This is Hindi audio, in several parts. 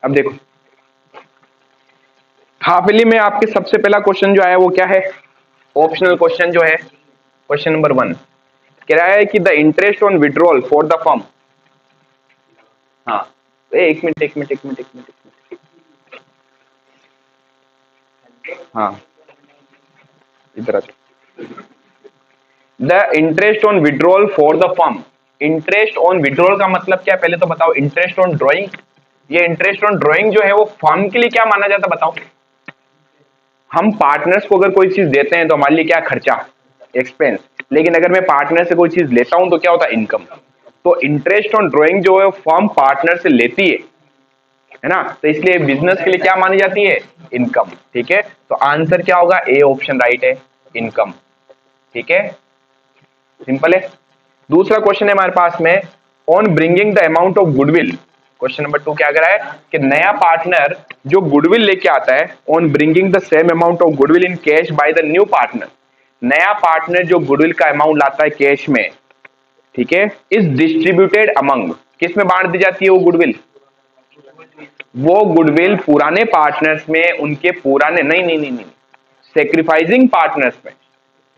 अब देखो हाफिली में आपके सबसे पहला क्वेश्चन जो आया वो क्या है, ऑप्शनल क्वेश्चन जो है क्वेश्चन नंबर 1 कह रहा है कि the interest on withdrawal for the firm. हाँ एक मिनट एक मिनट एक मिनट एक मिनट एक मिनट, हाँ इधर आ जाओ। The interest on withdrawal for the firm, interest on withdrawal का मतलब क्या है पहले तो बताओ। इंटरेस्ट ऑन ड्रॉइंग, ये इंटरेस्ट ऑन ड्रॉइंग जो है वो फर्म के लिए क्या माना जाता है बताओ। हम पार्टनर्स को अगर कोई चीज देते हैं तो हमारे लिए क्या खर्चा, एक्सपेंस, लेकिन अगर मैं पार्टनर से कोई चीज लेता हूं तो क्या होता है, इनकम। तो इंटरेस्ट ऑन ड्रॉइंग जो है फर्म पार्टनर से लेती है ना, तो इसलिए बिजनेस के लिए क्या मानी जाती है, इनकम। ठीक है, तो आंसर क्या होगा, ए ऑप्शन राइट है, इनकम। ठीक है, सिंपल है। दूसरा क्वेश्चन है हमारे पास में, on bringing the amount of goodwill. Question number 2 क्या कर रहा है कि नया पार्टनर जो गुडविल लेके आता है, on bringing the same amount of goodwill in cash by the new partner. नया पार्टनर जो गुडविल का अमाउंट लाता है कैश में, ठीक है, इज डिस्ट्रीब्यूटेड अमंग, किस में बांट दी जाती है वो गुडविल, वो गुडविल पुराने पार्टनर्स में, उनके पुराने नहीं नहीं नहीं नहीं सेक्रीफाइसिंग पार्टनर्स में।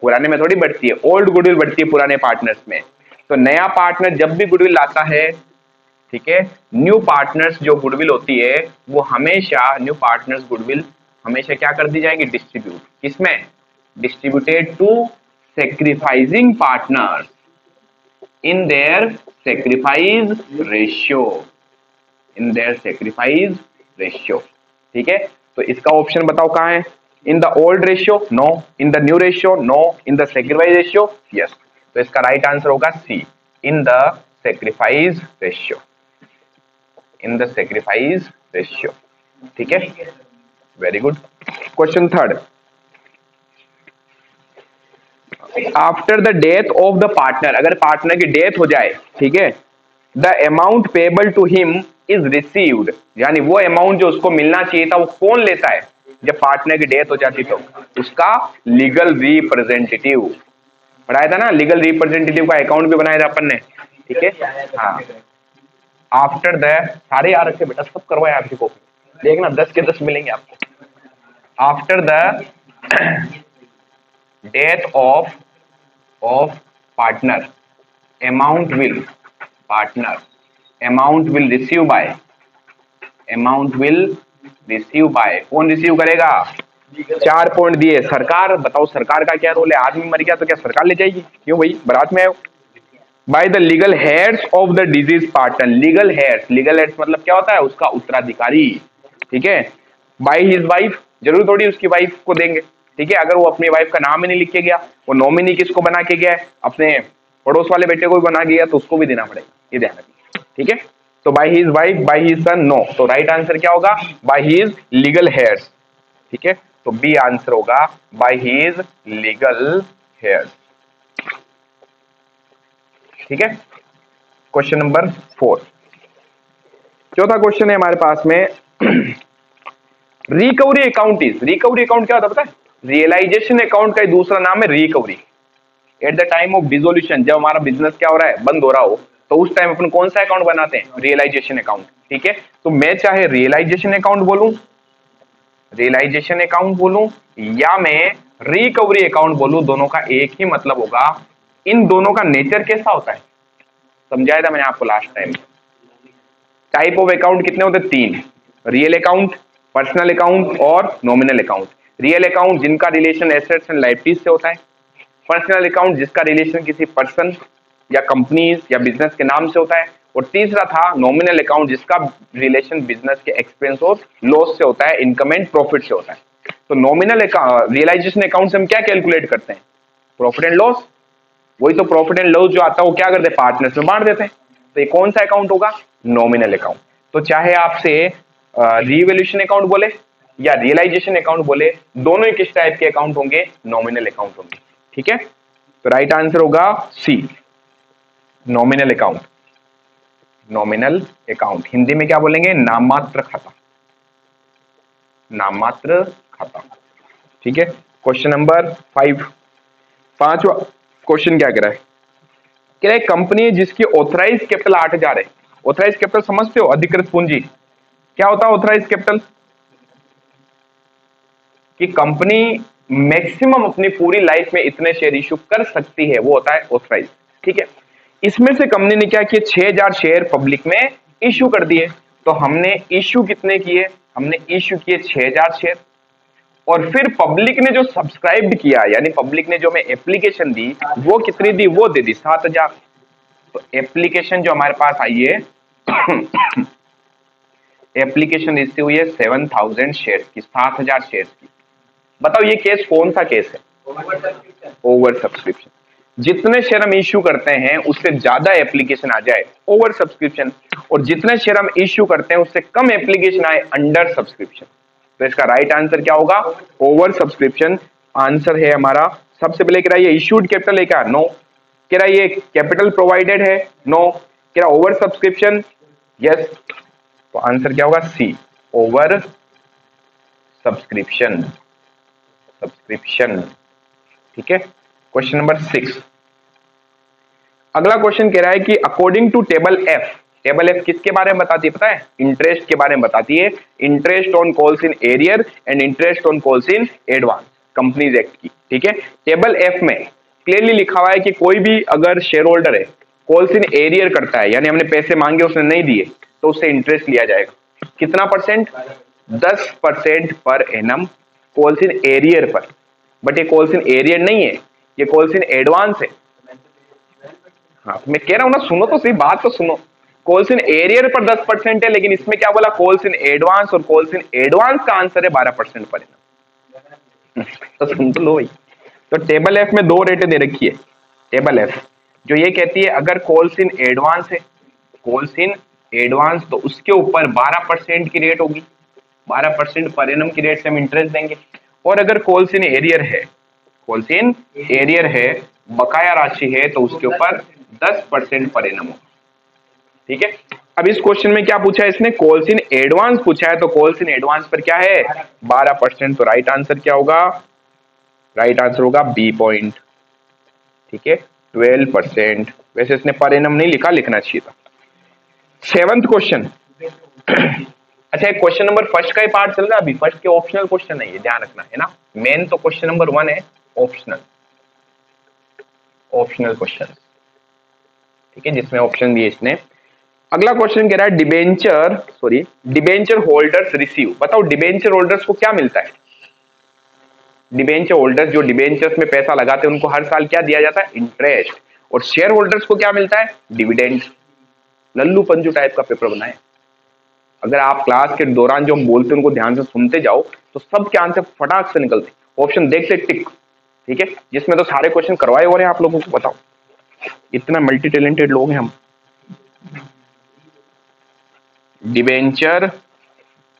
पुराने में थोड़ी बढ़ती है, ओल्ड गुडविल बढ़ती है पुराने पार्टनर्स में। तो नया पार्टनर जब भी गुडविल लाता है, ठीक है, न्यू पार्टनर्स जो गुडविल होती है वो हमेशा, न्यू पार्टनर्स गुडविल हमेशा क्या कर दी जाएगी, डिस्ट्रीब्यूट, किसमें, distributed to sacrificing partners in their sacrifice ratio, in their sacrifice ratio. ठीक है, तो इसका ऑप्शन बताओ कहां है, in the old ratio no, in the new ratio no, in the sacrifice ratio yes. तो इसका राइट आंसर होगा C, in the sacrifice ratio, in the sacrifice ratio. ठीक है, very good. Question 3, after the death of the partner, अगर पार्टनर की डेथ हो जाए, ठीक है, the amount payable to him is received, यानी वो अमाउंट जो उसको मिलना चाहिए था वो कौन लेता है, जब पार्टनर की डेथ हो जाती तो उसका लीगल रिप्रेजेंटेटिव। पढ़ाया था ना, लीगल रिप्रेजेंटेटिव का अकाउंट भी बनाया था अपन ने। ठीक है, हाँ, आफ्टर द, सारे याद रखे बेटा, सब करवाए आपकी कॉपी, देखना 10 के 10 मिलेंगे आपको। After the death of partner, amount will, partner amount will receive by, amount will receive by, कौन रिसीव करेगा, 4 पॉइंट दिए सरकार। बताओ सरकार का क्या रोल है, आदमी मर गया तो क्या सरकार ले जाएगी, क्यों भाई बारात में आए हो। By the legal hairs of the disease partner, legal hairs, legal hairs मतलब क्या होता है, उसका उत्तराधिकारी। ठीक है, बाय हिज वाइफ, जरूर थोड़ी उसकी वाइफ को देंगे। ठीक है, अगर वो अपनी वाइफ का नाम ही नहीं लिख के गया, वो नॉमिनी किसको बना के गया है, अपने पड़ोस वाले बेटे को भी बना गया, तो उसको भी देना पड़ेगा, ये ध्यान रखिए। ठीक है, तो by his wife, by his son no, तो राइट आंसर क्या होगा, बाय हिज लीगल हेयर्स। ठीक है, तो बी आंसर होगा बाय हिज लीगल हेयर्स। ठीक है, क्वेश्चन नंबर 4, चौथा क्वेश्चन है हमारे पास में, recovery account is, recovery account क्या होता है पता है, रियलाइजेशन अकाउंट का दूसरा नाम है recovery. At the time of dissolution, जब हमारा बिजनेस क्या हो रहा है, बंद हो रहा हो, तो उस टाइम अपन कौन सा अकाउंट बनाते हैं, रियलाइजेशन अकाउंट। ठीक है, तो मैं चाहे रियलाइजेशन अकाउंट बोलूं, रियलाइजेशन अकाउंट बोलूं, या मैं रिकवरी अकाउंट बोलूं, दोनों का एक ही मतलब होगा। इन दोनों का नेचर कैसा होता है, समझाया था मैंने आपको last time. Type of account कितने होते हैं, 3, रियल अकाउंट, पर्सनल अकाउंट और नॉमिनल अकाउंट। रियल अकाउंट जिनका रिलेशन एसेट्स एंड लायबिलिटीज से होता है, पर्सनल अकाउंट जिसका रिलेशन किसी पर्सन या कंपनीज या बिजनेस के नाम से होता है, और तीसरा था नॉमिनल अकाउंट जिसका रिलेशन बिजनेस के एक्सपेंस और लॉस से होता है, इनकम एंड प्रॉफिट से होता है। तो नॉमिनल रियलाइजेशन अकाउंट से हम क्या कैलकुलेट करते हैं, प्रॉफिट एंड लॉस। वही तो प्रॉफिट एंड लॉस जो आता है वो क्या करते हैं, पार्टनर्स में बांट देते हैं। तो ये कौन सा अकाउंट होगा, नॉमिनल अकाउंट। तो चाहे आपसे रिवैल्यूएशन अकाउंट बोले या रियलाइजेशन अकाउंट बोले, दोनों ही किस टाइप के अकाउंट होंगे, नॉमिनल अकाउंट होंगे। ठीक है, तो राइट आंसर होगा C, nominal account. Nominal account Hindi में क्या बोलेंगे, नाममात्र खाता, नाममात्र खाता। ठीक है, क्वेश्चन नंबर 5, पांचवा क्वेश्चन क्या कह रहा है, कह रहा है कंपनी जिसकी ऑथराइज कैपिटल 8,000 है। ऑथराइज कैपिटल समझते हो, अधिकृत पूंजी। क्या होता है ऑथराइज कैपिटल? कि कंपनी मैक्सिमम अपनी पूरी लाइफ में इतने शेयर इशू कर सकती है, वो होता है ऑथराइज। ठीक है, इसमें से कंपनी ने क्या किया, 6000 शेयर पब्लिक में इशू कर दिए। तो हमने इशू कितने किए, हमने इशू किए 6000 शेयर, और फिर पब्लिक ने जो सब्सक्राइब किया, यानी पब्लिक ने जो हमें एप्लीकेशन दी, वो कितनी दी, वो दे दी 7000। तो एप्लीकेशन जो हमारे पास आई है एप्लीकेशन रिसीव हुई है 7000 शेयर की, 7000 शेयर की। बताओ ये केस कौन सा केस है? Over subscription. जितने शेयर हम इश्यू करते हैं उससे ज्यादा एप्लीकेशन आ जाए, ओवर सब्सक्रिप्शन। और जितने शेयर हम इश्यू करते हैं उससे कम एप्लीकेशन आए, अंडर सब्सक्रिप्शन। तो इसका राइट आंसर क्या होगा? ओवर सब्सक्रिप्शन आंसर है हमारा। सबसे पहले कह रहा है ये इश्यूड कैपिटल है क्या? नो। कह रहा है ये कैपिटल प्रोवाइडेड है? नो। कह रहा ओवर सब्सक्रिप्शन? यस। तो आंसर क्या होगा? सी, ओवर सब्सक्रिप्शन। सब्सक्रिप्शन। ठीक है, क्वेश्चन नंबर 6। अगला क्वेश्चन कह रहा है कि according to table F, table F किसके बारे में बताती है पता है? इंटरेस्ट के बारे में बताती है। Interest on calls in arrear and interest on calls in advance, companies act की। ठीक है, टेबल एफ में क्लियरली लिखा हुआ है कि कोई भी अगर शेयर होल्डर है, कॉल्स इन एरियर करता है, यानी हमने पैसे मांगे उसने नहीं दिए, तो उससे इंटरेस्ट लिया जाएगा। कितना percent? 10% per annum, calls in arrear पर। बट ये कॉल्स इन एरियर नहीं है, ये कॉल्स इन एडवांस है। हाँ, मैं कह रहा हूं ना, सुनो तो सही, बात तो सुनो। कॉल्स इन एरियर पर 10% है, लेकिन इसमें क्या बोला? कॉल्स इन एडवांस, और कॉल्स इन एडवांस का आंसर है 12% पर एनम। तो सुन तो लो भाई। तो टेबल एफ में दो रेटें दे रखी है। टेबल एफ जो ये कहती है अगर कॉल्स इन एडवांस है, कॉल्स इन एडवांस, तो उसके ऊपर 12% की रेट होगी, 12% पर एनम की रेट से हम इंटरेस्ट देंगे। और अगर कॉल्स इन एरियर है, कॉल्स इन एरियर है, बकाया राशि है, तो उसके ऊपर 10% पर एनम होगा। ठीक है, अब इस क्वेश्चन में क्या पूछा है इसने? कॉल्स इन एडवांस पूछा है, तो कॉल्स इन एडवांस पर क्या है? 12%। तो राइट आंसर क्या होगा? राइट आंसर होगा बी पॉइंट। ठीक है, 12%। वैसे इसने पर एनम नहीं लिखा, लिखना चाहिए था। 7th question. अच्छा, एक क्वेश्चन नंबर फर्स्ट का ही पार्ट चल रहा है अभी, फर्स्ट के ऑप्शनल क्वेश्चन है, ये ध्यान रखना है ना। मेन तो क्वेश्चन नंबर 1 है, ऑप्शनल, ऑप्शनल क्वेश्चन। ठीक है, जिसमें ऑप्शन दिए इसने। अगला क्वेश्चन कह रहा है डिबेंचर होल्डर्स रिसीव। बताओ डिबेंचर होल्डर्स को क्या मिलता है? डिबेंचर होल्डर्स जो डिबेंचर्स में पैसा लगाते हैं उनको हर साल क्या दिया जाता है? इंटरेस्ट। और शेयर होल्डर्स को क्या मिलता है? डिविडेंड। लल्लू पंजू टाइप का पेपर बनाए। अगर आप क्लास के दौरान जो हम बोलते हैं उनको ध्यान से सुनते जाओ तो सबके आंसर फटाक से निकलते, ऑप्शन देखते टिक। ठीक है, जिसमें तो सारे क्वेश्चन करवाए हो रहे हैं आप लोगों को। बताओ, इतना मल्टी टैलेंटेड लोग हैं हम। डिबेंचर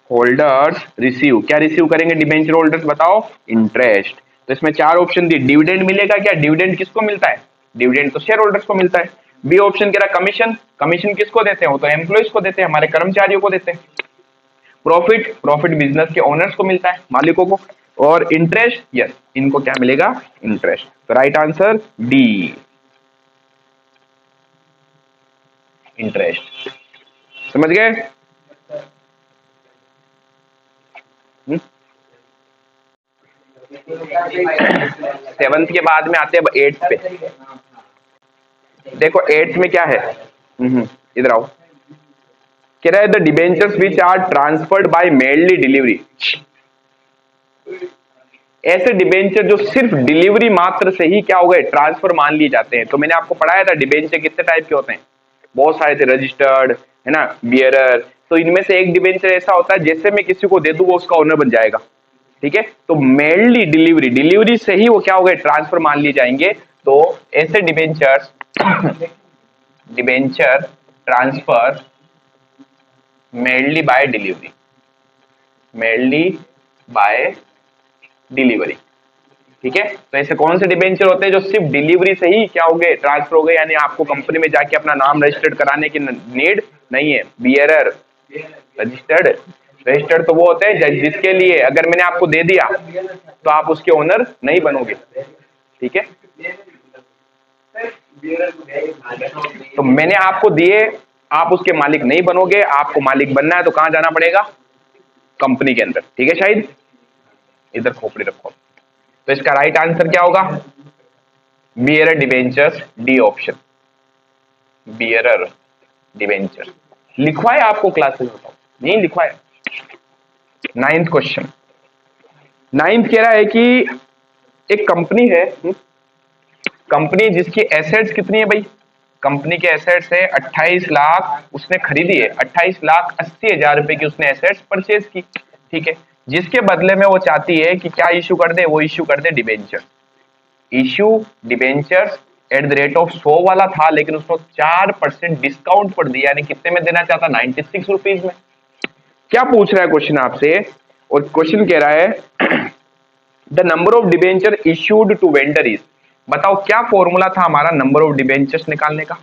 होल्डर्स रिसीव, क्या रिसीव करेंगे डिबेंचर होल्डर्स? बताओ, इंटरेस्ट। तो इसमें 4 ऑप्शन दिए। डिविडेंड मिलेगा क्या? डिविडेंड किसको मिलता है? डिविडेंड तो शेयर होल्डर्स को मिलता है। बी ऑप्शन कह रहा कमीशन, कमीशन किसको देते हैं? वो तो एम्प्लॉइज को देते हैं, हमारे कर्मचारियों को देते हैं। प्रॉफिट, प्रॉफिट बिजनेस के ओनर्स को मिलता है, मालिकों को। और इंटरेस्ट, यस, इनको क्या मिलेगा? इंटरेस्ट। तो राइट आंसर डी, इंटरेस्ट। समझ गए? 7th के बाद में आते हैं 8th पे। देखो 8th में क्या है? इधर आओ। कह रहा है the debentures which are transferred by merely delivery. ऐसे डिबेंचर जो सिर्फ डिलीवरी मात्र से ही क्या हो गए? ट्रांसफर मान लिए जाते हैं। तो मैंने आपको पढ़ाया था डिबेंचर कितने टाइप के होते हैं, बहुत सारे थे। रजिस्टर्ड है ना, बियरर। तो इनमें से एक डिबेंचर ऐसा होता है जैसे मैं किसी को दे दूं वो उसका ओनर बन जाएगा। ठीक है, तो मेनली डिलीवरी, डिलीवरी से ही वो क्या हो गए? ट्रांसफर मान लिए जाएंगे। तो ऐसे debentures debenture transfer mainly by delivery, mainly by delivery. ठीक है, तो ऐसे कौन से डिबेंचर होते हैं जो सिर्फ डिलीवरी से ही क्या हो गए? ट्रांसफर हो गए, यानी आपको कंपनी में जाके अपना नाम रजिस्टर्ड कराने की नीड नहीं है। बियरर, रजिस्टर्ड, रजिस्टर्ड तो वो होते हैं जिसके लिए अगर मैंने आपको दे दिया तो आप उसके ओनर नहीं बनोगे। ठीक है, तो मैंने आपको दिए, आप उसके मालिक नहीं बनोगे, आपको मालिक बनना है तो कहां जाना पड़ेगा, कंपनी के अंदर, ठीक है। शायद इधर खोपड़ी रखो। तो इसका राइट आंसर क्या होगा, bearer debentures, D option, bearer debenture. लिखवाए आपको क्लासेस में, बताओ नहीं लिखवाए। नाइन्थ क्वेश्चन, नाइन्थ कह रहा है कि एक कंपनी है, कंपनी जिसकी एसेट्स कितनी है भाई, कंपनी के एसेट्स है 28 लाख, उसने खरीदी है 28,80,000 रुपए की उसने एसेट्स परचेज की, ठीक है। जिसके बदले में वो चाहती है कि क्या इश्यू कर दे, वो इश्यू कर दे debenture, issue debentures at the rate of 100 वाला था, लेकिन उसको 4% डिस्काउंट पर दिया, यानी कितने में देना चाहता, 96 रुपीज में। क्या पूछ रहा है क्वेश्चन आपसे, और क्वेश्चन कह रहा है the number of debenture issued to vendor is, बताओ क्या फॉर्मूला था हमारा नंबर ऑफ डिबेंचर्स निकालने का।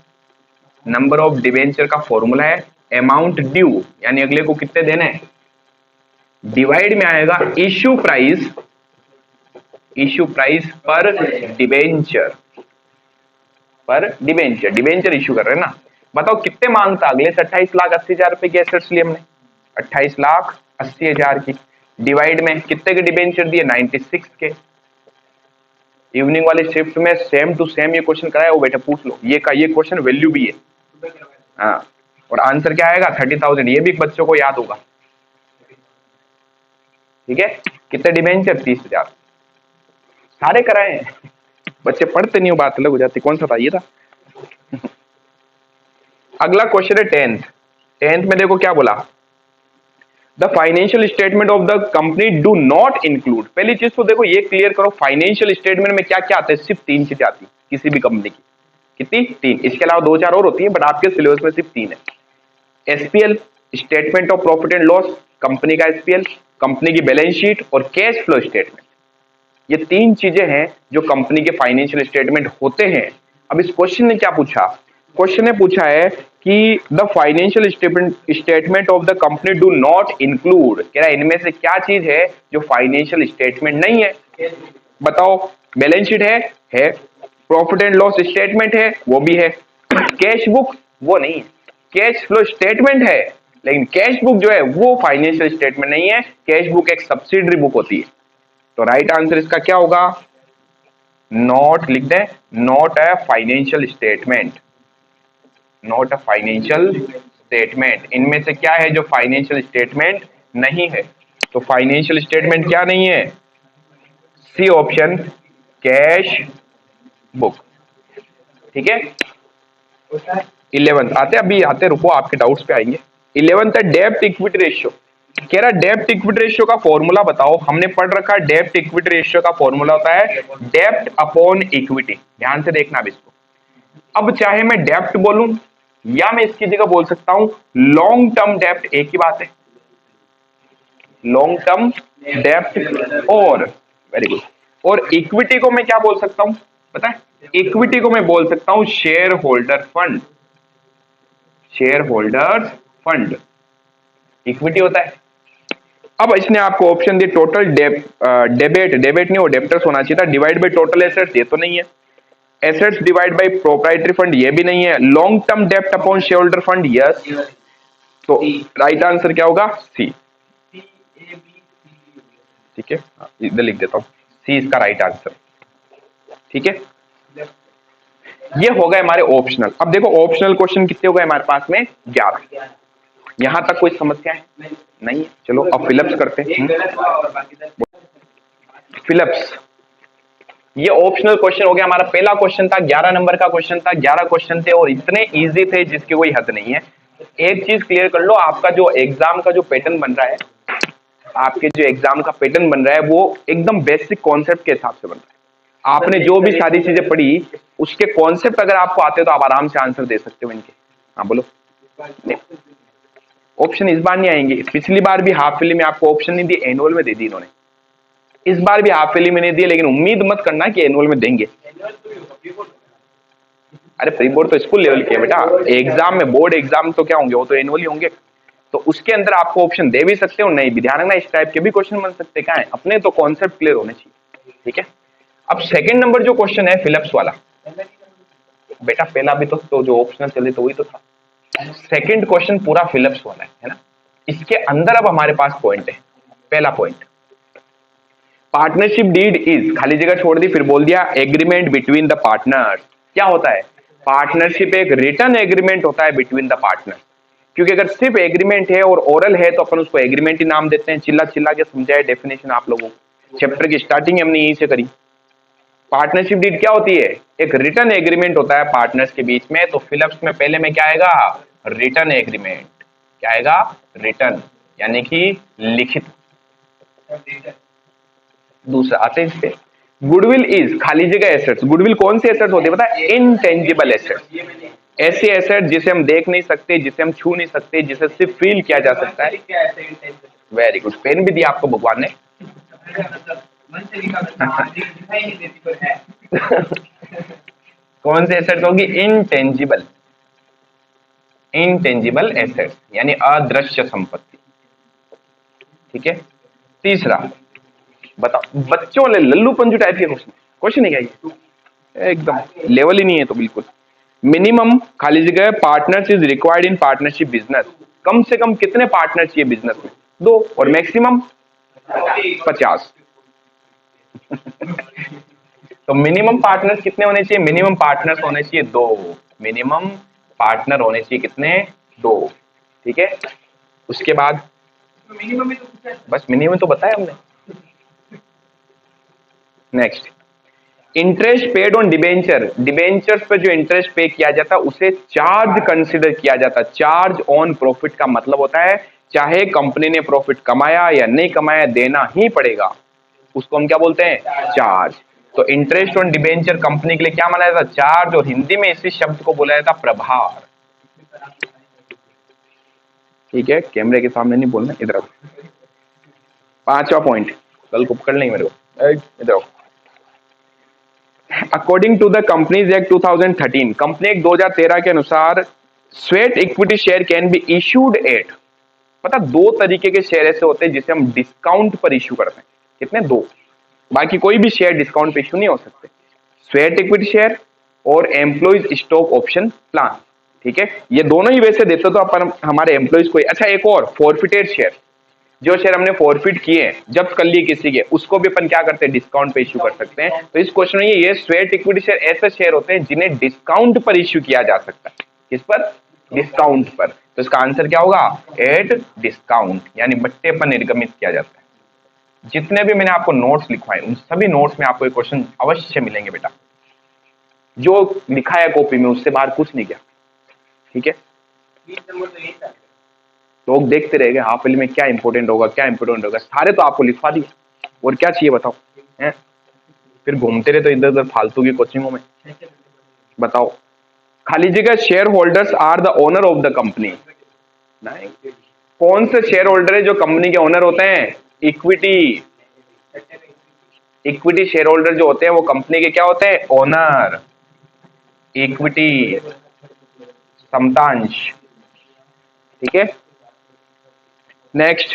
नंबर ऑफ डिबेंचर का फॉर्मूला है अमाउंट ड्यू, यानी अगले को कितने देने हैं, डिवाइड में आएगा इश्यू प्राइस, इश्यू प्राइस पर डिबेंचर, पर डिबेंचर, डिबेंचर इश्यू कर रहे हैं ना। बताओ कितने मांगता, अगले से 28,80,000 रुपए की एसेट्स लिए हमने, 28,80,000 की, डिवाइड में कितने के डिबेंचर दिए, 96 के। इवनिंग वाली शिफ्ट में सेम टू सेम ये क्वेश्चन कराया, वो बेटा पूछ लो, ये का ये क्वेश्चन वैल्यू भी है, हाँ। और आंसर क्या आएगा, 30,000, ये भी बच्चों को याद होगा, ठीक है। कितने डिबेंचर, 30,000, सारे कराए हैं। बच्चे पढ़ते नहीं हो, बात अलग हो जाती। कौन सा था, ये था। अगला क्वेश्चन है टेंथ, टेंथ में देखो क्या बोला, the financial statement of the company do not include, पहली चीज तो देखो ये क्लियर करो, फाइनेंशियल स्टेटमेंट में क्या क्या आता है, सिर्फ 3 चीजें आती है किसी भी कंपनी की, कितनी, 3, इसके अलावा 2-4 और होती है, बट आपके सिलेबस में सिर्फ 3 है। SPL, statement of profit and loss, company का एसपीएल, कंपनी की बैलेंस शीट और कैश फ्लो स्टेटमेंट, ये 3 चीजें हैं जो कंपनी के फाइनेंशियल स्टेटमेंट होते हैं। अब इस क्वेश्चन ने क्या पूछा, क्वेश्चन ने पूछा है कि the financial statement of the company do not include, कह रहा है इनमें से क्या चीज है जो फाइनेंशियल स्टेटमेंट नहीं है, बताओ। बैलेंस शीट है, प्रॉफिट एंड लॉस स्टेटमेंट है, वो भी है, कैश बुक वो नहीं है, कैश फ्लो स्टेटमेंट है, लेकिन कैश बुक जो है वो फाइनेंशियल स्टेटमेंट नहीं है, कैश बुक एक सब्सिडरी बुक होती है। तो राइट आंसर इसका क्या होगा, नॉट लिख दें, not a financial statement, not a financial statement. इनमें से क्या है जो फाइनेंशियल स्टेटमेंट नहीं है, तो फाइनेंशियल स्टेटमेंट क्या नहीं है, सी ऑप्शन, कैश बुक, ठीक है। 11th आते, अभी आते, रुको आपके डाउट्स पे आएंगे। 11th है डेब्ट इक्विटी रेशियो, कह रहा डेब्ट इक्विटी रेशियो का फॉर्मूला बताओ, हमने पढ़ रखा है डेब्ट इक्विटी रेशियो का फॉर्मूला होता है डेब्ट अपॉन इक्विटी, ध्यान से देखना अब इसको। अब चाहे मैं डेब्ट बोलूं या मैं इसकी जगह बोल सकता हूं लॉन्ग टर्म डेब्ट, एक ही बात है, लॉन्ग टर्म डेब्ट, और वेरी गुड, और इक्विटी को मैं क्या बोल सकता हूं पता है, इक्विटी को मैं बोल सकता हूं share holder fund, share holder fund equity होता है। अब इसने आपको ऑप्शन दिए टोटल डेबिट, डेबिट नहीं, वो डेब्टर्स होना चाहिए था, डिवाइड बाय टोटल एसेट्स, ये तो नहीं है, assets divide by proprietary fund, ये भी नहीं है, लॉन्ग टर्म डेब्ट upon share holder fund, yes. तो राइट आंसर क्या होगा, सी, ठीक है, इधर लिख देता हूं, सी इसका राइट आंसर, ठीक है। ये हो गए हमारे ऑप्शनल। अब देखो ऑप्शनल क्वेश्चन कितने हो गए हमारे पास में, 11। यहां तक कोई समस्या है, नहीं है, चलो अब फिलअप्स करते हैं। फिलअप्स, ये ऑप्शनल क्वेश्चन हो गया, हमारा पहला क्वेश्चन था, 11 नंबर का क्वेश्चन था, 11 क्वेश्चन थे और इतने इजी थे जिसकी कोई हद नहीं है। एक चीज क्लियर कर लो, आपका जो एग्जाम का जो पैटर्न बन रहा है, आपके जो एग्जाम का पैटर्न बन रहा है वो एकदम बेसिक कॉन्सेप्ट के हिसाब से बन रहा है। आपने जो भी सारी चीजें पढ़ी उसके कॉन्सेप्ट अगर आपको आते तो आप आराम से आंसर दे सकते हो इनके। हाँ बोलो, ऑप्शन इस बार नहीं आएंगे, पिछली बार भी हाफ फिली में आपको ऑप्शन नहीं दिए, एनुअल में दे दी इन्होंने, इस बार भी हाफ फिली में नहीं दिए, लेकिन उम्मीद मत करना कि एनुअल में देंगे। अरे प्री बोर्ड तो स्कूल लेवल के है बेटा, एग्जाम में बोर्ड एग्जाम तो क्या होंगे, वो तो एनुअल ही होंगे, तो उसके अंदर आपको ऑप्शन दे भी सकते हो, नहीं भी, ध्यान रखना इस टाइप के भी क्वेश्चन बन सकते, क्या है अपने तो कॉन्सेप्ट क्लियर होने चाहिए, ठीक है। अब सेकंड नंबर जो क्वेश्चन है फिलिप्स वाला, बेटा पहला भी तो जो ऑप्शनल चले तो वही तो था, सेकंड क्वेश्चन पूरा फिलअप्स वाला है ना। इसके अंदर अब हमारे पास पॉइंट है। पहला पॉइंट, पार्टनरशिप डीड इज, खाली जगह छोड़ दी, फिर बोल दिया एग्रीमेंट बिटवीन द पार्टनर्स। क्या होता है? पार्टनरशिप एक रिटर्न एग्रीमेंट होता है बिटवीन द पार्टनर्स। क्योंकि अगर सिर्फ एग्रीमेंट है और ओरल है तो अपन उसको एग्रीमेंट ही नाम देते हैं। चिल्ला चिल्ला के समझाए डेफिनेशन आप लोगों को, चैप्टर की स्टार्टिंग हमने यहीं से करी। पार्टनरशिप डीड क्या होती है? एक रिटर्न एग्रीमेंट होता है पार्टनर्स के बीच में। तो फिलअप्स में पहले में क्या आएगा? Return agreement. क्या आएगा? रिटर्न, यानी कि लिखित। दूसरा आते हैं इस पे, गुडविल इज, खाली जगह एसेट्स। गुडविल कौन से एसेट्स होते हैं पता है? Intangible assets. ऐसे एसेट जिसे हम देख नहीं सकते, जिसे हम छू नहीं सकते, जिसे सिर्फ फील किया जा सकता है। वेरी गुड, पेन भी दिया आपको भगवान ने। कौन से एसेट्स होगी? इनटेंजिबल। इनटेंजिबल एसेट्स यानी अदृश्य संपत्ति। ठीक है। तीसरा बताओ, बच्चों वाले लल्लू पंजू टाइप के क्वेश्चन, क्वेश्चन है क्या ये? एकदम लेवल ही नहीं है तो बिल्कुल। मिनिमम खाली जगह partners is required in partnership business. कम से कम कितने पार्टनर चाहिए बिजनेस में? 2, और मैक्सिमम 50। तो मिनिमम पार्टनर्स कितने होने चाहिए? मिनिमम पार्टनर्स होने चाहिए 2। मिनिमम पार्टनर होने चाहिए कितने? 2। ठीक है। उसके बाद बस मिनिमम तो बताया हमने। Next, interest paid on debenture. Debentures पे जो इंटरेस्ट पे किया जाता है उसे चार्ज कंसिडर किया जाता है। चार्ज ऑन प्रॉफिट का मतलब होता है चाहे कंपनी ने प्रॉफिट कमाया या नहीं कमाया, देना ही पड़ेगा। उसको हम क्या बोलते हैं? चार्ज। तो इंटरेस्ट ऑन डिबेंचर कंपनी के लिए क्या माना जाता? चार्ज। और हिंदी में इसी शब्द को बोला जाता प्रभार। ठीक है, कैमरे के सामने नहीं बोलना, इधर। पांचवा पॉइंट, कल को पकड़ लेंगे मेरे को, इधर। According to the companies act 2013, company act 2013 के अनुसार sweat equity share can be issued at, पता 2 तरीके के शेयर ऐसे होते हैं जिसे हम डिस्काउंट पर इशू करते हैं। कितने? 2। बाकी कोई भी शेयर डिस्काउंट पे इशू नहीं हो सकते। स्वेट इक्विटी शेयर और एम्प्लॉइज स्टॉक ऑप्शन प्लान। ठीक है, ये दोनों ही वैसे देते तो अपन हमारे एम्प्लॉइज को। अच्छा, एक और फॉरफिटेड शेयर, जो शेयर हमने फॉरफिट किए, जब्त कर लिए किसी के, उसको भी अपन क्या करते हैं? डिस्काउंट पे इश्यू कर सकते हैं। तो इस क्वेश्चन में ये स्वेट इक्विटी शेयर ऐसे शेयर होते हैं जिन्हें डिस्काउंट पर इश्यू किया जा सकता है। किस पर? डिस्काउंट पर। तो इसका आंसर क्या होगा? एट डिस्काउंट, यानी बट्टे पर निर्गमित किया जाता है। जितने भी मैंने आपको नोट्स लिखवाए उन सभी नोट्स में आपको ये क्वेश्चन अवश्य मिलेंगे बेटा। जो लिखा है कॉपी में उससे बाहर कुछ नहीं गया। ठीक है, लोग देखते रहेंगे हाफ ईयरली में क्या इंपॉर्टेंट होगा, क्या इंपॉर्टेंट होगा। सारे तो आपको लिखवा दिए, और क्या चाहिए बताओ? हैं? फिर घूमते रहे तो इधर उधर फालतू की कोचिंगों में। बताओ, खाली जगह shareholders are the owner of the company. नहीं, कौन से शेयर होल्डर है जो कंपनी के ओनर होते हैं? इक्विटी। इक्विटी शेयर होल्डर जो होते हैं वो कंपनी के क्या होते हैं? ओनर। इक्विटी समतांश। ठीक है। Next,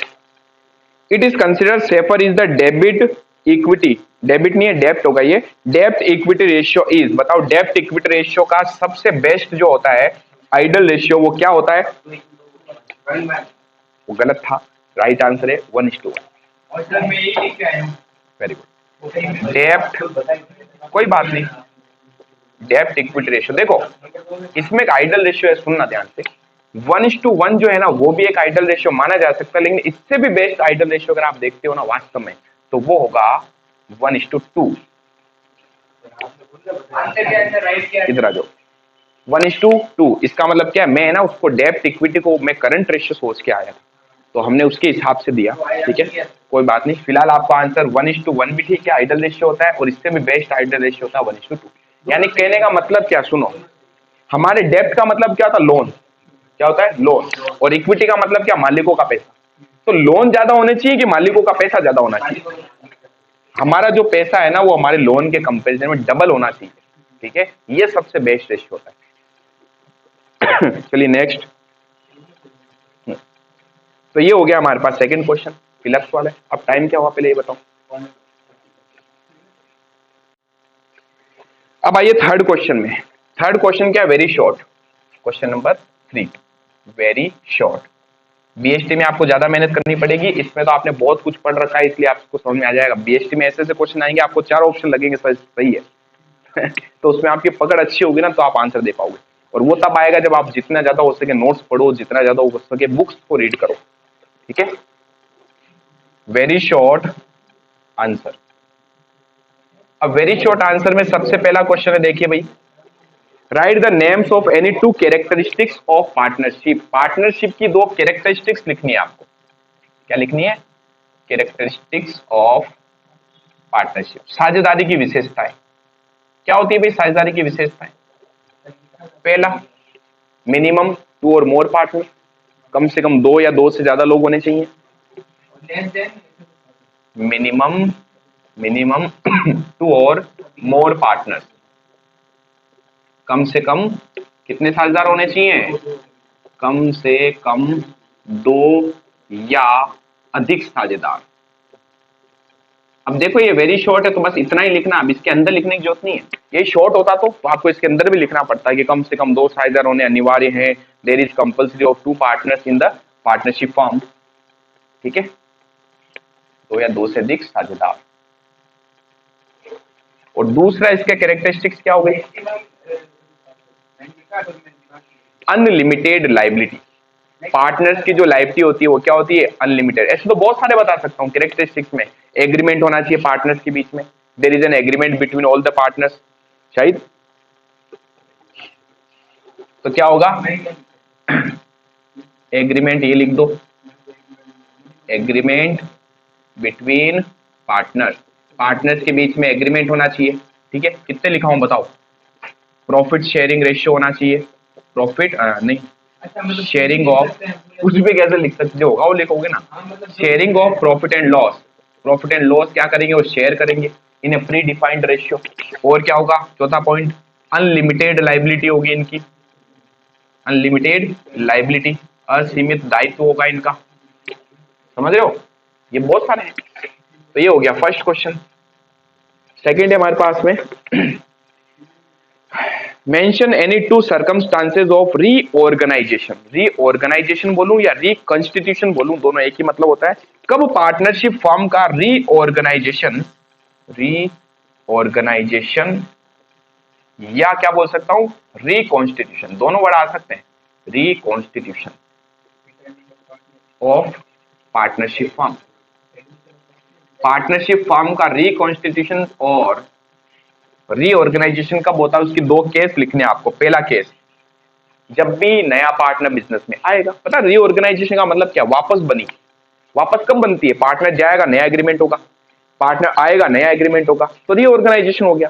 it is consider safer is the debit equity, debit नहीं है डेप्ट होगा ये, डेप्ट इक्विटी रेशियो इज, बताओ डेप्ट इक्विटी रेशियो का सबसे बेस्ट जो होता है आइडल रेशियो वो क्या होता है? वो गलत था, राइट आंसर है 1:1। Very good. डेप्ट, कोई बात नहीं, डेप्ट इक्विटी रेशियो देखो इसमें एक आइडल रेशियो है, सुनना ध्यान से। 1:1 जो है ना वो भी एक आइडल रेशियो माना जा सकता है, लेकिन इससे भी बेस्ट आइडल रेशियो अगर आप देखते हो ना वास्तव में तो वो होगा 1:2। इधर आ जाओ, 1:2। इसका मतलब क्या है? मैं ना उसको डेप्ट इक्विटी को मैं करंट रेशियो सोच के आया था, तो हमने उसके हिसाब से दिया। ठीक है, कोई बात नहीं। फिलहाल आपका आंसर 1:1 भी ठीक है, आइडल रेशियो होता है, और इससे भी बेस्ट आइडल रेशियो होता है 1:2। यानी कहने का मतलब क्या, सुनो, हमारे डेप्ट का मतलब क्या होता है? लोन। क्या होता है? लोन। और इक्विटी का मतलब क्या? मालिकों का पैसा। तो लोन ज्यादा होने चाहिए कि मालिकों का पैसा ज्यादा होना चाहिए? हमारा जो पैसा है ना वो हमारे लोन के कंपेरिजन में डबल होना चाहिए। ठीक है, ये सबसे बेस्ट रेशियो होता है। चलिए नेक्स्ट। तो ये हो गया हमारे पास सेकंड क्वेश्चन फिलअप्स वाला। अब टाइम क्या हुआ पहले ये बताओ। अब आइए थर्ड क्वेश्चन में। थर्ड क्वेश्चन क्या? Very short, question number 3। Very short. BST में आपको ज्यादा मेहनत करनी पड़ेगी, इसमें तो आपने बहुत कुछ पढ़ रखा है इसलिए आपको समझ में आ जाएगा। बीएसटी में ऐसे ऐसे क्वेश्चन आएंगे, आपको 4 ऑप्शन लगेंगे सही है तो उसमें आपकी पकड़ अच्छी होगी ना तो आप आंसर दे पाओगे। और वो तब आएगा जब आप जितना ज्यादा हो सके नोट्स पढ़ो, जितना ज्यादा हो सके बुक्स को रीड करो। ठीक है, वेरी शॉर्ट आंसर। अब वेरी शॉर्ट आंसर में सबसे पहला क्वेश्चन है, देखिए भाई, right the names of any two characteristics of partnership. Partnership की दो कैरेक्टरिस्टिक्स लिखनी है आपको। क्या लिखनी है? कैरेक्टरिस्टिक्स ऑफ पार्टनरशिप, साझेदारी की विशेषताएं। क्या होती है भाई साझेदारी की विशेषताएं? पहला, मिनिमम 2 और मोर पार्टनर, कम से कम 2 या 2 से ज्यादा लोग होने चाहिए। मिनिमम 2 और मोर पार्टनर, कम से कम कितने साझेदार होने चाहिए? कम से कम 2 या अधिक साझेदार। अब देखो ये वेरी शॉर्ट है तो बस इतना ही लिखना, अब इसके अंदर लिखने की जरूरत नहीं है। ये शॉर्ट होता तो आपको इसके अंदर भी लिखना पड़ता है कि कम से कम 2 साझेदार होने अनिवार्य हैं। There is compulsory of 2 partners in the partnership form. ठीक है, 2 या 2 से अधिक साझेदार। और दूसरा इसका कैरेक्टरिस्टिक्स क्या हो गई? Unlimited liability. पार्टनर्स की जो लाइबिलिटी होती है वो क्या होती है? अनलिमिटेड। ऐसे तो बहुत सारे बता सकता हूँ कैरेक्टरिस्टिक्स में। एग्रीमेंट होना चाहिए पार्टनर्स के बीच में, there is an agreement between all the partners. शायद तो क्या होगा? एग्रीमेंट, ये लिख दो, एग्रीमेंट बिटवीन पार्टनर्स। पार्टनर्स के बीच में एग्रीमेंट होना चाहिए। ठीक है, कितने लिखा हूं बताओ? प्रॉफिट शेयरिंग रेशियो होना चाहिए। प्रॉफिट नहीं, शेयरिंग ऑफ, कुछ भी कैसे लिख सकते, जो होगा वो लिखोगे ना। Sharing of profit and loss. Profit and loss क्या करेंगे? वो शेयर करेंगे इन ए प्री डिफाइंड रेशियो। और क्या होगा? चौथा पॉइंट, अनलिमिटेड लाइबिलिटी होगी इनकी। अनलिमिटेड लाइबिलिटी, असीमित दायित्व होगा इनका। समझ रहे हो? ये बहुत सारे हैं। तो ये हो गया फर्स्ट क्वेश्चन। सेकंड है हमारे पास में, mention any 2 circumstances of reorganisation. Reorganisation बोलूं या रिकंस्टिट्यूशन बोलूं, दोनों एक ही मतलब होता है। कब पार्टनरशिप फॉर्म का रीऑर्गेनाइजेशन या क्या बोल सकता हूं, रिकॉन्स्टिट्यूशन, दोनों वर्ड आ सकते हैं। Reconstitution of partnership form. Partnership form का रिकॉन्स्टिट्यूशन और रीऑर्गेनाइजेशन कब होता है, उसकी 2 केस लिखने हैं आपको। पहला केस, जब भी नया पार्टनर बिजनेस में आएगा। पता रीऑर्गेनाइजेशन का मतलब क्या? वापस बनी। वापस कब बनती है? पार्टनर जाएगा नया एग्रीमेंट होगा, पार्टनर आएगा नया एग्रीमेंट होगा, तो रीऑर्गेनाइजेशन हो गया।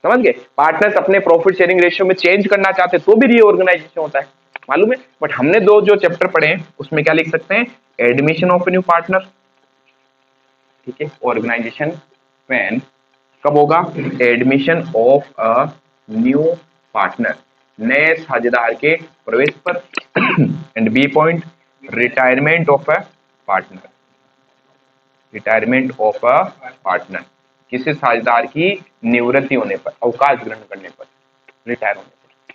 समझ गए? पार्टनर्स अपने प्रॉफिट शेयरिंग रेशियो में चेंज करना चाहते तो भी रीऑर्गेनाइजेशन होता है, मालूम है। बट हमने जो चैप्टर पढ़े हैं उसमें क्या लिख सकते हैं? Admission of a new partner. ठीक है, ऑर्गेनाइजेशन व्हेन, कब होगा? Admission of a new partner, नए साझेदार के प्रवेश पर। And B point, retirement of a partner. Retirement of a partner, किसी साझेदार की निवृत्ति होने पर, अवकाश ग्रहण करने पर, रिटायर होने पर।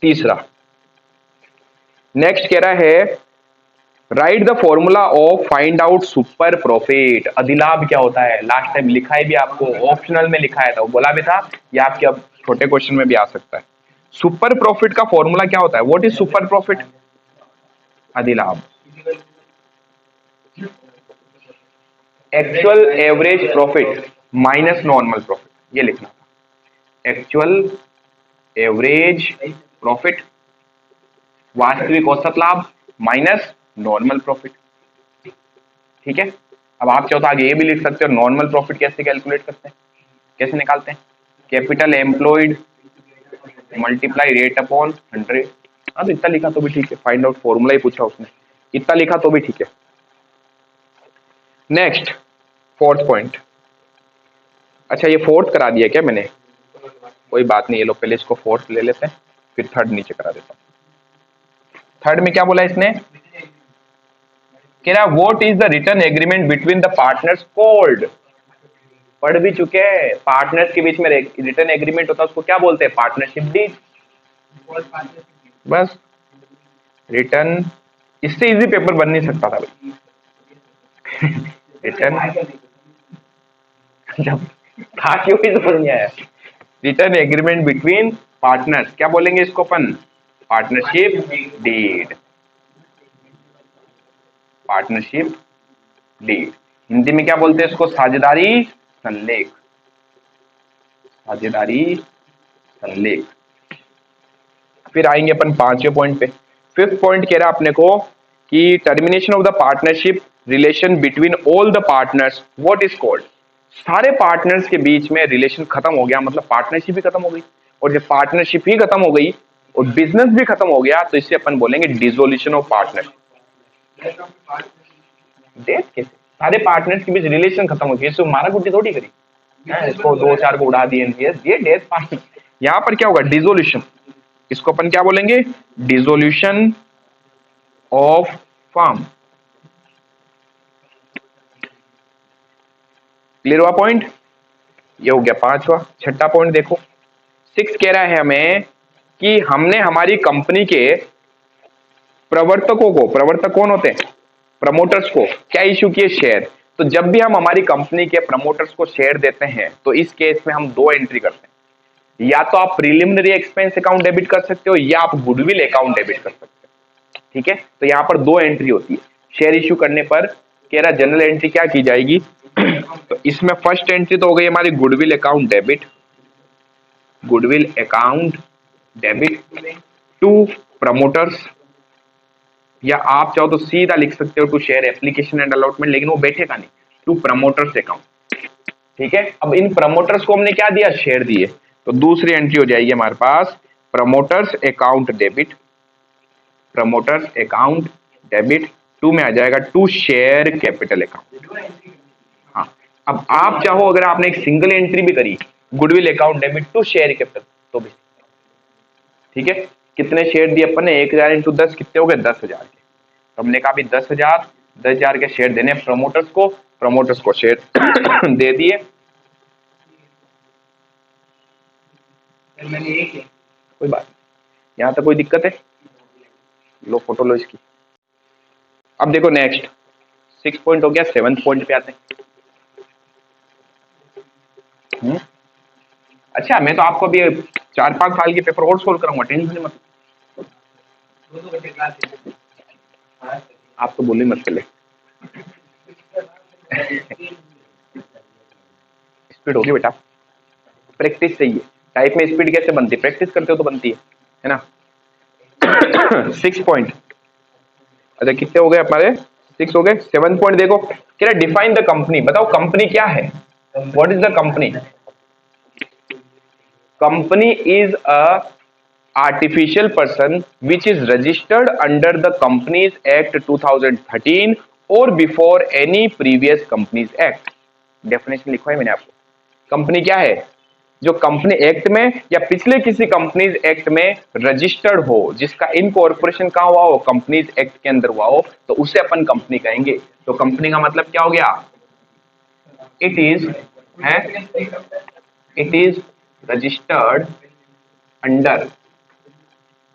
तीसरा, नेक्स्ट कह रहा है, right the formula of find out super profit. अधिलाभ क्या होता है? लास्ट टाइम लिखा है भी आपको, ऑप्शनल में लिखाया था, वो बोला भी था, या आपके अब छोटे क्वेश्चन में भी आ सकता है। सुपर प्रॉफिट का फॉर्मूला क्या होता है? What is super profit? अधिलाभ, actual average profit minus normal profit, ये लिखना था। एक्चुअल एवरेज प्रॉफिट, वास्तविक औसत लाभ माइनस नॉर्मल प्रॉफिट। ठीक है, अब आप चाहो तो आगे ये भी लिख सकते हो, नॉर्मल प्रॉफिट कैसे कैलकुलेट करते हैं, कैसे निकालते हैं? Capital employed multiply rate upon 100। हाँ तो इतना लिखा तो भी ठीक है, फाइंड आउट फॉर्मूला ही पूछा उसने, इतना लिखा तो भी ठीक है। Next, fourth point. अच्छा ये फोर्थ करा दिया क्या मैंने? कोई बात नहीं, ये लोग पहले इसको फोर्थ ले लेते हैं, फिर थर्ड नीचे करा देता हूं। थर्ड में क्या बोला इसने? कह रहा what is the return agreement between the partners called. पढ़ भी चुके हैं, पार्टनर्स के बीच में रिटर्न एग्रीमेंट होता है उसको क्या बोलते हैं? Partnership deed. बस रिटर्न, इससे इजी पेपर बन नहीं सकता था भाई। रिटर्न जब था क्यों ही समझ नहीं आया। रिटर्न एग्रीमेंट बिटवीन पार्टनर्स, क्या बोलेंगे इसको अपन, partnership deed, partnership deed. Hindi में क्या बोलते हैं इसको, साझेदारी संलेख, साझेदारी संलेख। फिर आएंगे अपन पांचवें पॉइंट पे। फिफ्थ पॉइंट कह रहा है अपने को कि termination of the partnership relation between all the partners what is called. सारे पार्टनर्स के बीच में रिलेशन खत्म हो गया, मतलब पार्टनरशिप भी खत्म हो गई, और जब पार्टनरशिप ही खत्म हो गई और बिजनेस भी खत्म हो गया तो इसे अपन बोलेंगे डिसोल्यूशन ऑफ पार्टनरशिप। डेथ कैसे, सारे पार्टनर्स के बीच रिलेशन खत्म हो गया, इसको मारा गुट्टी थोड़ी करी, इसको दो चार को उड़ा दिए, ये डेथ पार्टनर। यहाँ पर क्या होगा, डिसोल्यूशन, इसको अपन क्या बोलेंगे, डिसोल्यूशन ऑफ फर्म। क्लियर हुआ पॉइंट, ये हो गया पांचवा। छठा पॉइंट देखो, सिक्स कह रहा है हमें कि हमने हमारी कंपनी के प्रवर्तकों को, प्रवर्तक कौन होते हैं, प्रमोटर्स को क्या इश्यू किए, शेयर। तो जब भी हम हमारी कंपनी के प्रमोटर्स को शेयर देते हैं तो इस केस में हम दो एंट्री करते हैं, या तो आप प्रिलिमिनरी एक्सपेंस अकाउंट डेबिट कर सकते हो या आप गुडविल अकाउंट डेबिट कर सकते हो। ठीक है, तो यहां पर दो एंट्री होती है। शेयर इश्यू करने पर कह रहा जनरल एंट्री क्या की जाएगी, तो इसमें फर्स्ट एंट्री तो हो गई हमारी goodwill account debit, goodwill account debit to promoters, या आप चाहो तो सीधा लिख सकते हो to share application and allotment, लेकिन वो बैठेगा नहीं, टू प्रमोटर्स अकाउंट। ठीक है, अब इन प्रमोटर्स को हमने क्या दिया, शेयर दिए, तो दूसरी एंट्री हो जाएगी हमारे पास promoters account debit, promoters account debit to में आ जाएगा टू शेयर कैपिटल अकाउंट। हाँ, अब आप चाहो अगर आपने एक सिंगल एंट्री भी करी goodwill account debit to share capital तो भी ठीक है। कितने शेयर दिए अपन ने, 1000 इंटू 10 कितने हो गए, 10,000 के। तो हमने कहा भी 10,000 के शेयर देने प्रमोटर्स को, प्रमोटर्स को शेयर दे दिए। कोई बात नहीं, यहां तक कोई दिक्कत है, लो फोटो लो इसकी। अब देखो नेक्स्ट 6 पॉइंट हो गया, 7th पॉइंट पे आते हैं। अच्छा, मैं तो आपको अभी 4-5 साल के पेपर और सोल्व कराऊंगा, टेंशन मत, आप तो बोले मत पहले। स्पीड होगी बेटा, प्रैक्टिस चाहिए। टाइप में स्पीड कैसे बनती है, प्रैक्टिस करते हो तो बनती है ना। 6 पॉइंट, अच्छा कितने हो गए हमारे, 6 हो गए। 7 पॉइंट देखो, कह रहा डिफाइन द कंपनी, बताओ कंपनी क्या है, what is the company. Company is a artificial person which is registered under the Companies Act 2013 or before any previous Companies Act। Definition लिखा है मैंने आपको। कंपनी क्या है, जो कंपनी एक्ट में या पिछले किसी कंपनीज एक्ट में रजिस्टर्ड हो, जिसका इनकॉर्पोरेशन कहां हुआ हो, कंपनीज एक्ट के अंदर हुआ हो, तो उसे अपन कंपनी कहेंगे। तो कंपनी का मतलब क्या हो गया, इट इज है, it is registered under,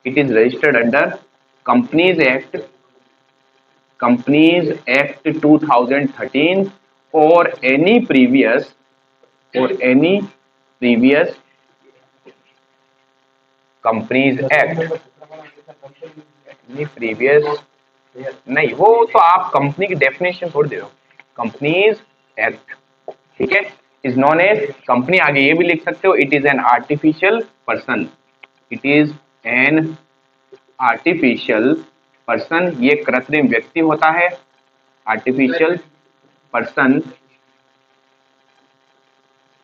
it is registered under Companies Act, Companies Act 2013 or any previous Companies Act, any previous, नहीं वो तो आप कंपनी की डेफिनेशन छोड़ दे रहे हो, कंपनीज एक्ट। ठीक है, इज नॉन एज कंपनी, आगे ये भी लिख सकते हो, it is an artificial person, it is an artificial person, ये कृत्रिम व्यक्ति होता है, आर्टिफिशियल पर्सन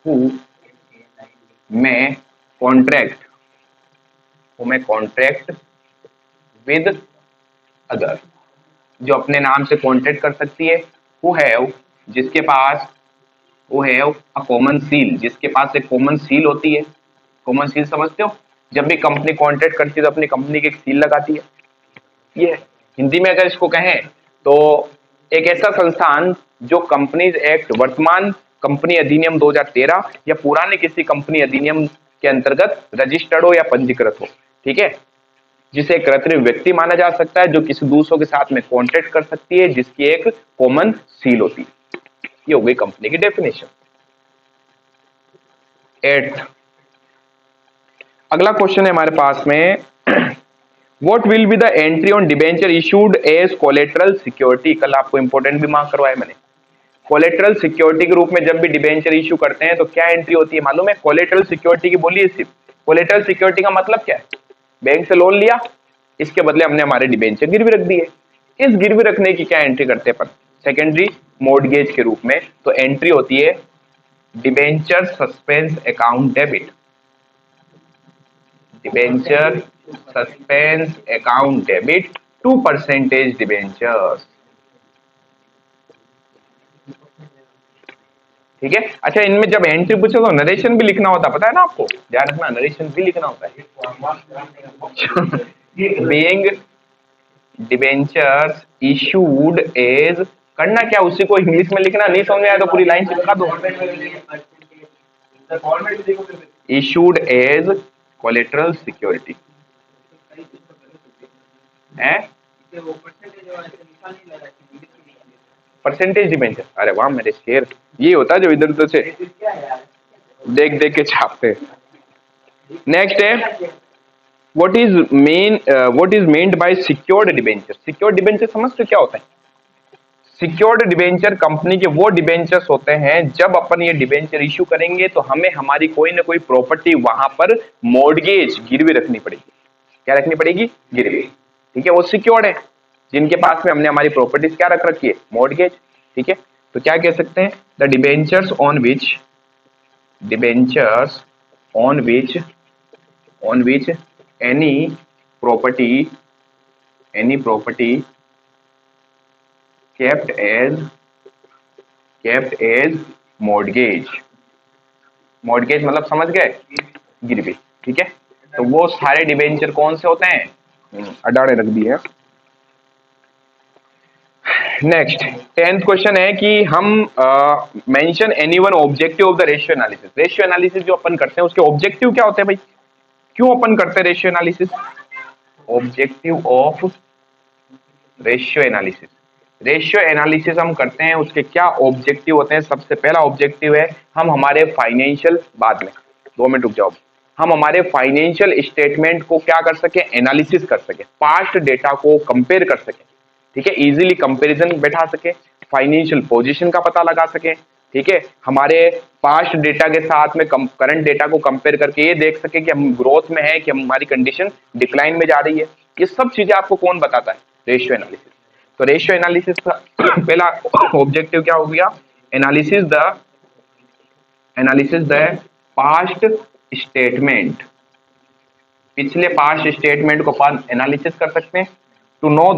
हु में कॉन्ट्रैक्ट, विद अदर, जो अपने नाम से कॉन्ट्रैक्ट कर सकती है, हु हैव, जिसके पास, who have a common seal, जिसके पास एक कॉमन सील होती है। कॉमन सील समझते हो, जब भी कंपनी कॉन्ट्रैक्ट करती है तो अपनी कंपनी की एक सील लगाती है। ये हिंदी में अगर इसको कहें तो एक ऐसा संस्थान जो कंपनीज एक्ट, वर्तमान कंपनी अधिनियम 2013 या पुराने किसी कंपनी अधिनियम के अंतर्गत रजिस्टर्ड हो या पंजीकृत हो। ठीक है, जिसे एक कृत्रिम व्यक्ति माना जा सकता है जो किसी दूसरों के साथ में कॉन्टेक्ट कर सकती है, जिसकी एक कॉमन सील होती है। ये हो गई कंपनी की डेफिनेशन। 8th, अगला क्वेश्चन है हमारे पास में, what will be the entry on debenture issued as collateral security. कल आपको इंपॉर्टेंट भी मार्क करवाया मैंने। कोलेटरल सिक्योरिटी के रूप में जब भी डिबेंचर इशू करते हैं तो क्या एंट्री होती है मालूम है? कोलेटरल सिक्योरिटी की बोलिए सिर्फ। कोलेटरल सिक्योरिटी का मतलब क्या है? बैंक से लोन लिया, इसके बदले हमने हमारे डिबेंचर गिरवी रख दिए। इस गिरवी रखने की क्या एंट्री करते हैं? सेकेंडरी मॉर्गेज के रूप में। तो एंट्री होती है debenture suspense account debit. Debenture suspense account debit to percentage debentures. ठीक है। अच्छा, इनमें जब एंट्री पूछे तो नरेशन भी लिखना होता, पता है ना आपको? ध्यान रखना, नरेशन भी लिखना होता है। बीइंग डिबेंचर्स इशूड एज, करना क्या उसी को इंग्लिश में लिखना, नहीं समझ में आया तो पूरी लाइन चिपका दो। इशूड एज कोलेटरल सिक्योरिटी है, परसेंटेज डिबेंचर। अरे वाह मेरे शेर, ये होता है जो इधर उधर से देख देख के छापते। नेक्स्ट है, what is meant by secured debenture. Secured debenture समझते क्या होता है? सिक्योर्ड डिबेंचर कंपनी के वो डिबेंचर्स होते हैं जब अपन ये डिबेंचर इशू करेंगे तो हमें हमारी कोई ना कोई प्रॉपर्टी वहां पर मॉर्गेज गिरवी रखनी पड़ेगी। क्या रखनी पड़ेगी? गिरवी। ठीक है, वो सिक्योर्ड है, जिनके पास में हमने हमारी प्रॉपर्टीज क्या रख रखी है? मॉर्गेज। ठीक है, तो क्या कह सकते हैं? The debentures on which any property kept as mortgage मतलब समझ गए? गिरवी। ठीक है, तो वो सारे डिबेंचर कौन से होते हैं? अडाड़े रख दिए। नेक्स्ट 10th क्वेश्चन है कि हम mention any one objective of the ratio analysis. Ratio analysis जो अपन करते हैं उसके ऑब्जेक्टिव क्या होते हैं भाई? क्यों अपन करते हैं ratio analysis? Objective of ratio analysis. Ratio analysis हम करते हैं, उसके क्या ऑब्जेक्टिव होते हैं? सबसे पहला ऑब्जेक्टिव है हम हमारे फाइनेंशियल, बाद में 2 मिनट रुक जाओ, हम हमारे फाइनेंशियल स्टेटमेंट को क्या कर सके? एनालिसिस कर सके, पास्ट डेटा को कंपेयर कर सके। ठीक है, इजीली कंपैरिजन बैठा सके, फाइनेंशियल पोजीशन का पता लगा सके। ठीक है, हमारे पास्ट डेटा के साथ में करंट डेटा को कंपेयर करके ये देख सके कि हम ग्रोथ में है कि हमारी कंडीशन डिक्लाइन में जा रही है। ये सब चीजें आपको कौन बताता है? Ratio analysis. तो रेशियो एनालिसिस का पहला ऑब्जेक्टिव क्या हो गया? Analysis the past statement. पिछले पास्ट स्टेटमेंट को अपन एनालिसिस कर सकते हैं टू नो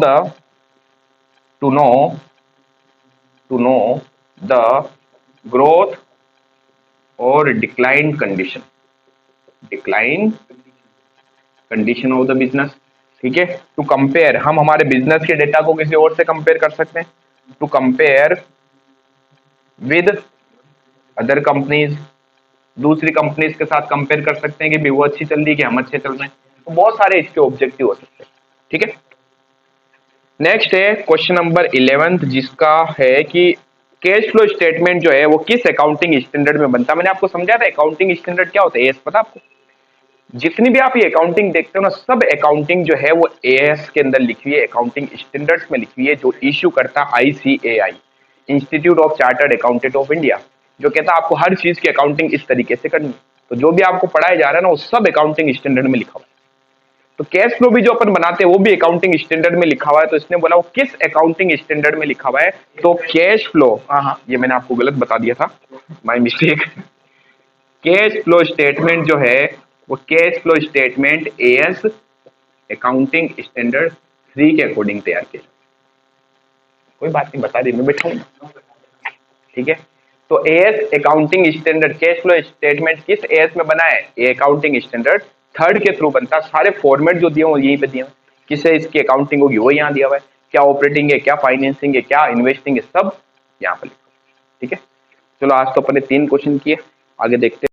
द ग्रोथ और decline condition of the business. ठीक है, टू कंपेयर, हम हमारे बिजनेस के डेटा को किसी और से कंपेयर कर सकते हैं। To compare with other companies, दूसरी कंपनीज के साथ कंपेयर कर सकते हैं कि भी वो अच्छी चल रही है कि हम अच्छे चल रहे हैं। तो बहुत सारे इसके ऑब्जेक्टिव हो सकते हैं। ठीक है, नेक्स्ट है क्वेश्चन नंबर 11 जिसका है कि कैश फ्लो स्टेटमेंट जो है वो किस अकाउंटिंग स्टैंडर्ड में बनता है? मैंने आपको समझाया था अकाउंटिंग स्टैंडर्ड क्या होता है, एएस पता आपको? जितनी भी आप ये अकाउंटिंग देखते हो ना, सब अकाउंटिंग जो है वो एएस के अंदर लिखी हुई है, अकाउंटिंग स्टैंडर्ड्स में लिखी हुई है, जो इश्यू करता है ICAI, institute of chartered accountant of India, जो कहता है आपको हर चीज की अकाउंटिंग इस तरीके से करनी है। तो जो भी आपको पढ़ाया जा रहा है ना वो सब अकाउंटिंग स्टैंडर्ड में लिखा हुआ है। तो कैश फ्लो भी जो अपन बनाते हैं वो भी अकाउंटिंग स्टैंडर्ड में लिखा हुआ है। तो इसने बोला वो किस अकाउंटिंग स्टैंडर्ड में लिखा हुआ है? तो कैश फ्लो, हाँ ये मैंने आपको गलत बता दिया था, my mistake. Cash flow statement जो है वो cash flow statement as accounting standard 3 के अकॉर्डिंग तैयार किया। कोई बात नहीं, बता दी, मैं बैठूंगा। ठीक है, तो as accounting standard, cash flow statement किस एएस में बना है? ये अकाउंटिंग स्टैंडर्ड 3rd के थ्रू बनता है। सारे फॉर्मेट जो दिए वो यहीं पे दिए हुए, किसे इसकी अकाउंटिंग होगी वो यहाँ दिया हुआ है, क्या ऑपरेटिंग है, क्या फाइनेंसिंग है, क्या इन्वेस्टिंग है, सब यहाँ पर लिखा। ठीक है, चलो आज तो अपने 3 क्वेश्चन किए, आगे देखते हैं।